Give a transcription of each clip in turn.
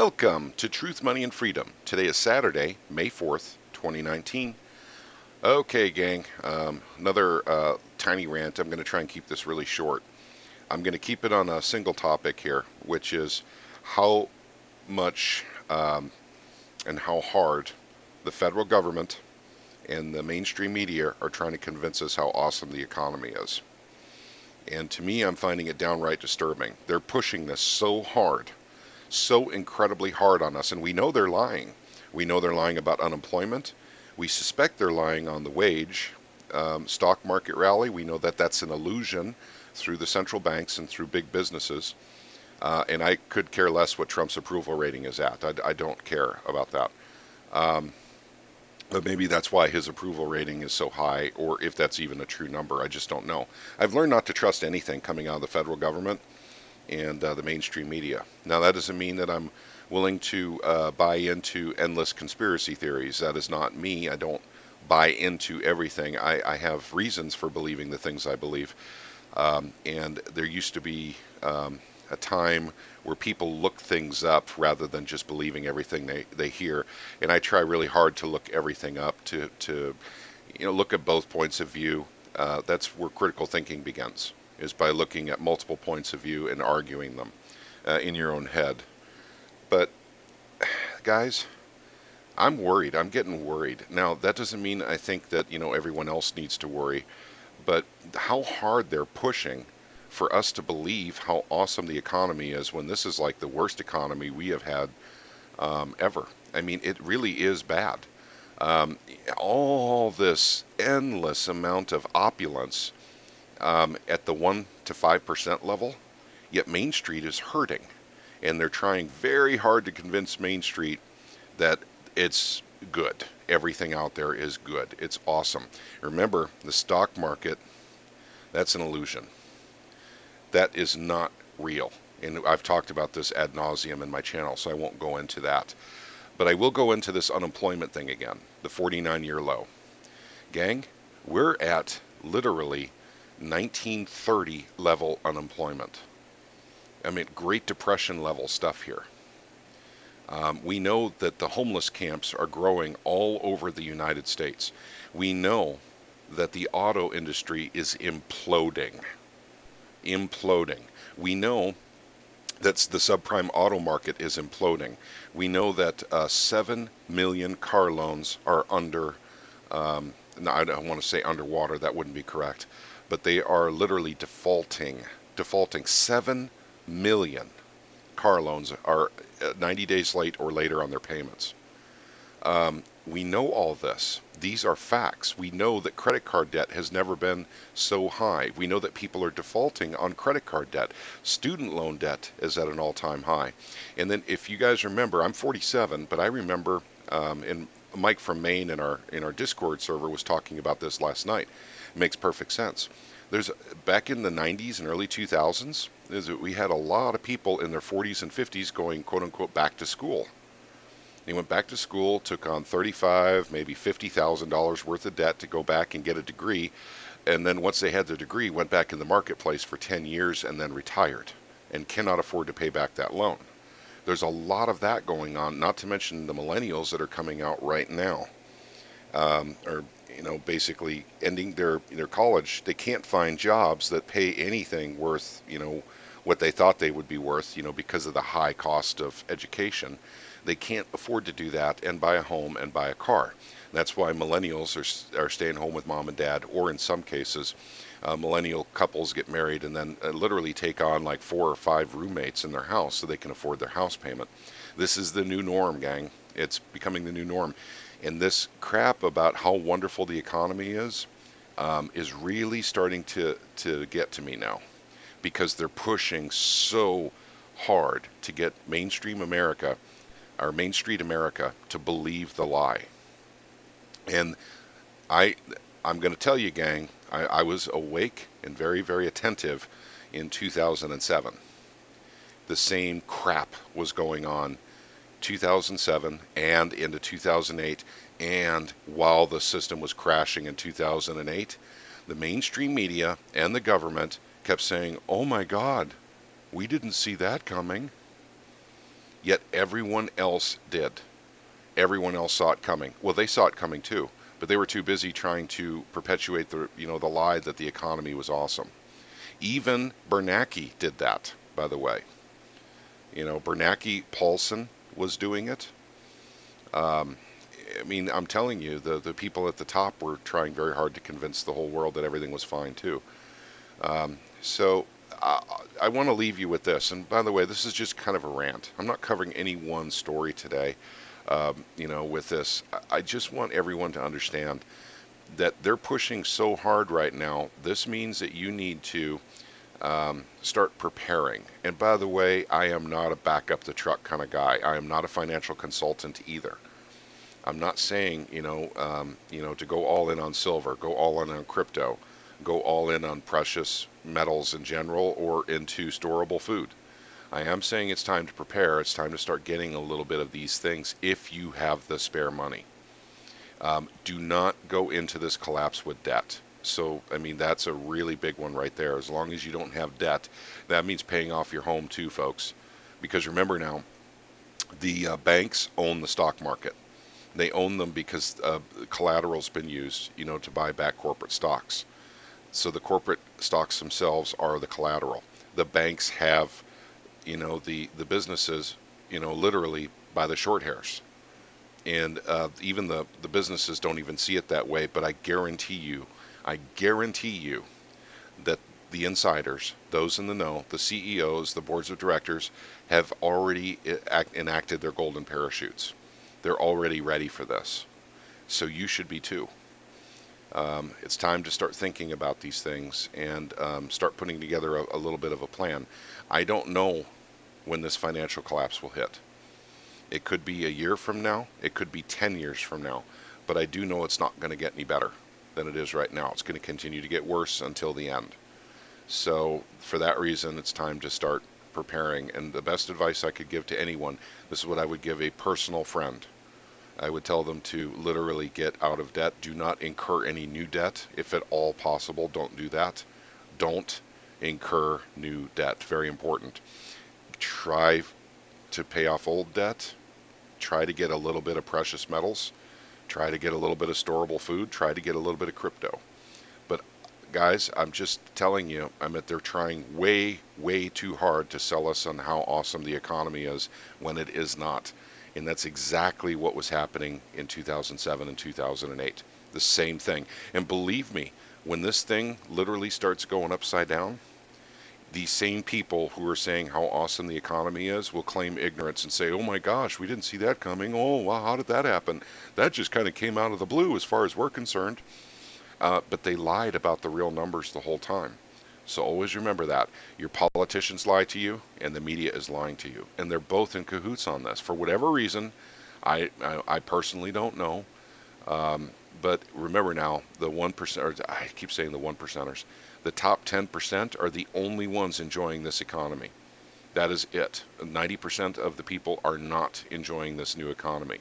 Welcome to Truth, Money, and Freedom. Today is Saturday, May 4th, 2019. Okay, gang, another tiny rant. I'm going to try and keep this really short. I'm going to keep it on a single topic here, which is how much and how hard the federal government and the mainstream media are trying to convince us how awesome the economy is. And to me, I'm finding it downright disturbing. They're pushing this so hard, so incredibly hard on us, and we know they're lying. We know they're lying about unemployment. We suspect they're lying on the wage stock market rally. We know that that's an illusion through the central banks and through big businesses. And I could care less what Trump's approval rating is at. I don't care about that. But maybe that's why his approval rating is so high, or if that's even a true number. I just don't know. I've learned not to trust anything coming out of the federal government and the mainstream media. Now, that doesn't mean that I'm willing to buy into endless conspiracy theories. That is not me. I don't buy into everything. I have reasons for believing the things I believe. And there used to be a time where people look things up rather than just believing everything they hear. And I try really hard to look everything up, to look at both points of view. That's where critical thinking begins, is by looking at multiple points of view and arguing them in your own head. But guys, I'm worried. I'm getting worried. Now, that doesn't mean I think that, everyone else needs to worry, but how hard they're pushing for us to believe how awesome the economy is when this is like the worst economy we have had ever. I mean, it really is bad. All this endless amount of opulence at the 1 to 5% level, yet Main Street is hurting. And they're trying very hard to convince Main Street that it's good. Everything out there is good. It's awesome. Remember, the stock market, that's an illusion. That is not real. And I've talked about this ad nauseum in my channel, so I won't go into that. But I will go into this unemployment thing again, the 49-year low. Gang, we're at literally 1930 level unemployment. I mean, Great Depression level stuff here. We know that the homeless camps are growing all over the United States. We know that the auto industry is imploding. We know that the subprime auto market is imploding. We know that 7 million car loans are under, no, I don't want to say underwater, that wouldn't be correct, but they are literally defaulting. 7 million car loans are 90 days late or later on their payments. We know all this. These are facts. We know that credit card debt has never been so high. We know that people are defaulting on credit card debt. Student loan debt is at an all-time high. And then if you guys remember, I'm 47, but I remember, and Mike from Maine in our Discord server was talking about this last night. It makes perfect sense. Back in the 90s and early 2000s, we had a lot of people in their 40s and 50s going, quote unquote, back to school. They went back to school, took on $35,000, maybe $50,000 worth of debt to go back and get a degree, and then once they had their degree, went back in the marketplace for 10 years and then retired and cannot afford to pay back that loan. There's a lot of that going on, not to mention the millennials that are coming out right now, or basically ending their college. They can't find jobs that pay anything worth, what they thought they would be worth, because of the high cost of education. They can't afford to do that and buy a home and buy a car. That's why millennials are staying home with mom and dad, or in some cases, millennial couples get married and then literally take on like 4 or 5 roommates in their house so they can afford their house payment. This is the new norm, gang. It's becoming the new norm. And this crap about how wonderful the economy is really starting to get to me now, because they're pushing so hard to get mainstream America, our Main Street America, to believe the lie. And I'm going to tell you, gang, I was awake and very, very attentive in 2007. The same crap was going on 2007 and into 2008, and while the system was crashing in 2008, the mainstream media and the government kept saying, "Oh my God, we didn't see that coming." Yet everyone else did. Everyone else saw it coming. Well, they saw it coming too, but they were too busy trying to perpetuate the lie that the economy was awesome. Even Bernanke did that, by the way. Bernanke Paulson was doing it. Um, I mean, I'm telling you, the people at the top were trying very hard to convince the whole world that everything was fine too. So I want to leave you with this. And by the way, this is just kind of a rant. I'm not covering any one story today. With this, I just want everyone to understand that they're pushing so hard right now. This means that you need to start preparing. And by the way, I am not a back up the truck kind of guy. I am not a financial consultant either. I'm not saying, to go all in on silver, go all in on crypto, go all in on precious metals in general, or into storable food. I am saying it's time to prepare. It's time to start getting a little bit of these things if you have the spare money. Do not go into this collapse with debt. So, I mean, that's a really big one right there. As long as you don't have debt, that means paying off your home too, folks. Because remember now, the banks own the stock market. They own them because collateral's been used, to buy back corporate stocks. So the corporate stocks themselves are the collateral. The banks have, the businesses, literally by the short hairs. And even the businesses don't even see it that way, but I guarantee you that the insiders, those in the know, the CEOs, the boards of directors, have already enacted their golden parachutes. They're already ready for this. So you should be too. It's time to start thinking about these things and start putting together a little bit of a plan. I don't know when this financial collapse will hit. It could be a year from now. It could be 10 years from now. But I do know it's not going to get any better than it is right now. It's going to continue to get worse until the end. So for that reason, it's time to start preparing. And the best advice I could give to anyone, this is what I would give a personal friend. I would tell them to literally get out of debt. Do not incur any new debt. If at all possible, don't do that. Don't incur new debt. Very important. Try to pay off old debt. Try to get a little bit of precious metals. Try to get a little bit of storable food. Try to get a little bit of crypto. But guys, I'm just telling you, they're trying way, way too hard to sell us on how awesome the economy is when it is not. And that's exactly what was happening in 2007 and 2008. The same thing. And believe me, when this thing literally starts going upside down, these same people who are saying how awesome the economy is will claim ignorance and say, oh my gosh, we didn't see that coming. Oh, wow, how did that happen? That just kind of came out of the blue as far as we're concerned. But they lied about the real numbers the whole time. So always remember that. Your politicians lie to you, and the media is lying to you. And they're both in cahoots on this. For whatever reason, I personally don't know. But remember now, the 1%, or I keep saying the 1%ers, the top 10% are the only ones enjoying this economy. That is it. 90% of the people are not enjoying this new economy.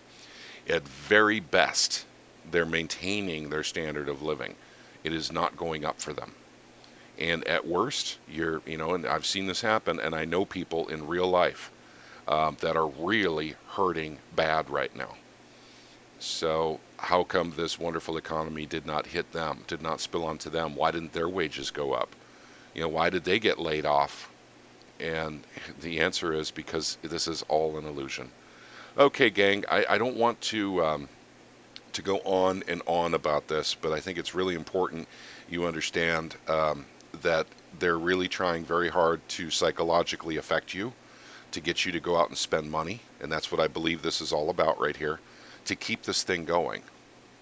At very best, they're maintaining their standard of living. It is not going up for them. And at worst, and I've seen this happen, and I know people in real life that are really hurting bad right now. So how come this wonderful economy did not hit them, did not spill onto them? Why didn't their wages go up? Why did they get laid off? And the answer is because this is all an illusion. Okay, gang, I don't want to go on and on about this, but I think it's really important you understand that they're really trying very hard to psychologically affect you, to get you to go out and spend money, and that's what I believe this is all about right here, to keep this thing going,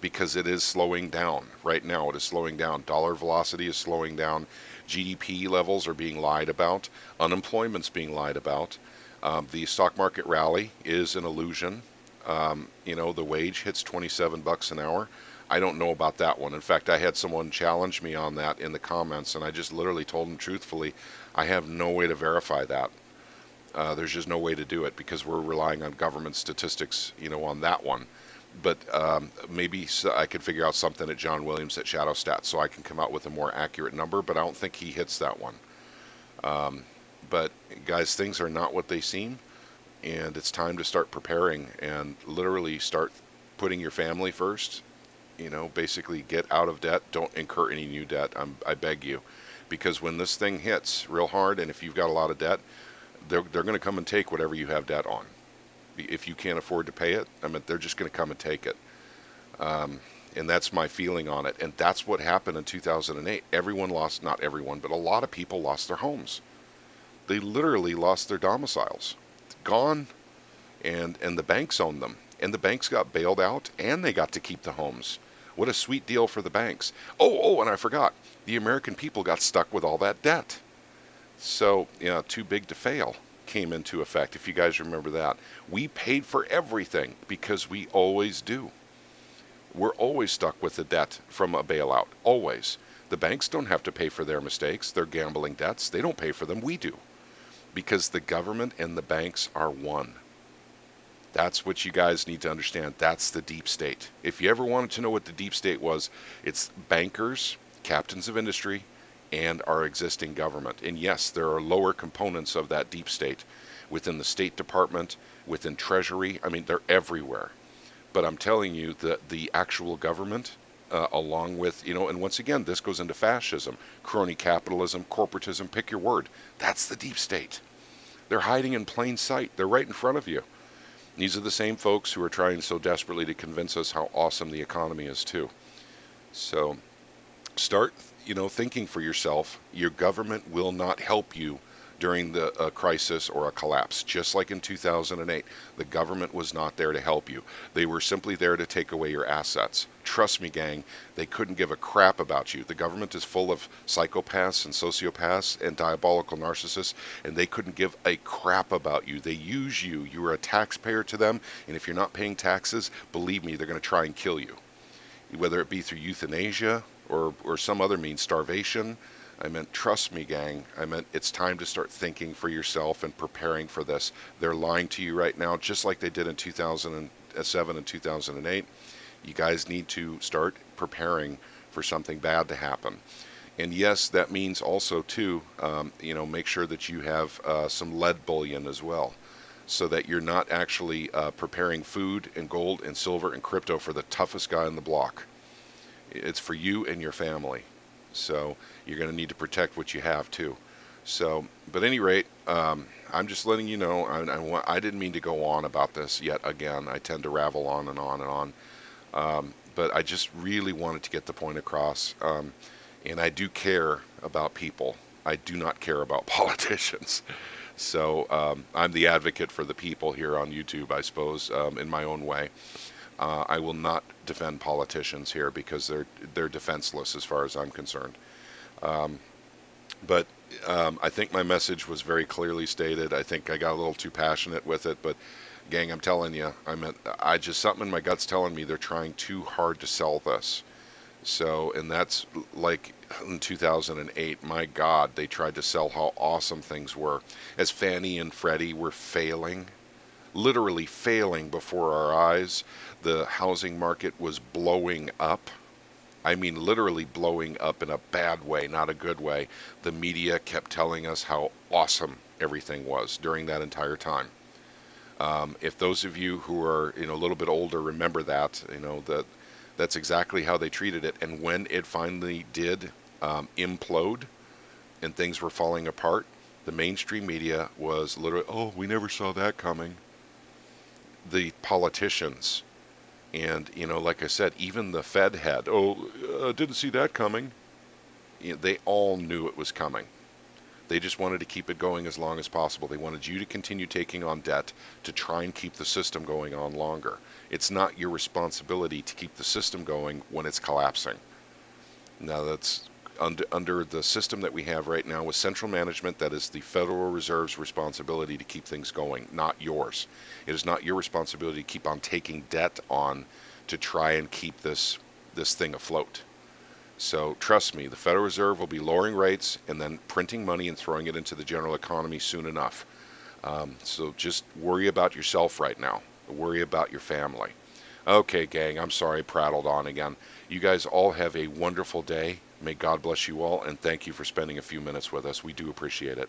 because it is slowing down. Right now it is slowing down. Dollar velocity is slowing down. GDP levels are being lied about. Unemployment's being lied about. The stock market rally is an illusion. The wage hits 27 bucks an hour. I don't know about that one. In fact, I had someone challenge me on that in the comments, and I just literally told them truthfully, I have no way to verify that. There's just no way to do it because we're relying on government statistics, on that one. But maybe I could figure out something at John Williams at Shadow Stats so I can come out with a more accurate number, but I don't think he hits that one. But guys, things are not what they seem. and it's time to start preparing and literally start putting your family first. Basically get out of debt. Don't incur any new debt. I beg you, because when this thing hits real hard, and if you've got a lot of debt, they're going to come and take whatever you have debt on. If you can't afford to pay it, I mean, they're just going to come and take it. Um, and that's my feeling on it. And that's what happened in 2008. Everyone lost, not everyone, but a lot of people lost their homes. They literally lost their domiciles. Gone, and the banks owned them. And the banks got bailed out, and they got to keep the homes. What a sweet deal for the banks. And I forgot. The American people got stuck with all that debt. So, too big to fail came into effect, if you guys remember that. We paid for everything because we always do. We're always stuck with the debt from a bailout. Always. The banks don't have to pay for their mistakes, their gambling debts. They don't pay for them. We do. Because the government and the banks are one. That's what you guys need to understand. That's the deep state. If you ever wanted to know what the deep state was, it's bankers, captains of industry, and our existing government. And yes, there are lower components of that deep state within the State Department, within Treasury. I mean, they're everywhere. But I'm telling you that the actual government, along with, and once again, this goes into fascism, crony capitalism, corporatism, pick your word. That's the deep state. They're hiding in plain sight. They're right in front of you. These are the same folks who are trying so desperately to convince us how awesome the economy is too. So start, thinking for yourself. Your government will not help you during the crisis or a collapse. Just like in 2008, the government was not there to help you. They were simply there to take away your assets. Trust me, gang, they couldn't give a crap about you. The government is full of psychopaths and sociopaths and diabolical narcissists, and they couldn't give a crap about you. They use you. You are a taxpayer to them, and if you're not paying taxes, believe me, they're going to try and kill you. Whether it be through euthanasia or some other means, starvation. I meant, trust me, gang. I meant, it's time to start thinking for yourself and preparing for this. They're lying to you right now, just like they did in 2007 and 2008. You guys need to start preparing for something bad to happen. And yes, that means also, too, make sure that you have some lead bullion as well, so that you're not actually preparing food and gold and silver and crypto for the toughest guy on the block. It's for you and your family. So you're going to need to protect what you have too. So, but at any rate, I'm just letting you know, I didn't mean to go on about this yet again. I tend to ravel on and on and on. But I just really wanted to get the point across. And I do care about people. I do not care about politicians. So I'm the advocate for the people here on YouTube, I suppose, in my own way. I will not defend politicians here because they're defenseless as far as I'm concerned. But I think my message was very clearly stated. I think I got a little too passionate with it, but gang, I'm telling you, I just, something in my gut's telling me they're trying too hard to sell this. So, and that's like in 2008, my God, they tried to sell how awesome things were. As Fannie and Freddie were failing, literally failing before our eyes, the housing market was blowing up. I mean, literally blowing up in a bad way, not a good way. The media kept telling us how awesome everything was during that entire time. If those of you who are, a little bit older remember that, that's exactly how they treated it. And when it finally did implode and things were falling apart, the mainstream media was literally, oh, we never saw that coming. The politicians and, like I said, even the Fed head, didn't see that coming. They all knew it was coming. They just wanted to keep it going as long as possible. They wanted you to continue taking on debt to try and keep the system going on longer. It's not your responsibility to keep the system going when it's collapsing. Now, that's under the system that we have right now with central management. That is the Federal Reserve's responsibility to keep things going, not yours. It is not your responsibility to keep on taking debt on to try and keep this thing afloat. So trust me, the Federal Reserve will be lowering rates and then printing money and throwing it into the general economy soon enough. So just worry about yourself right now. Worry about your family. Okay, gang, I'm sorry I prattled on again. You guys all have a wonderful day. May God bless you all, and thank you for spending a few minutes with us. We do appreciate it.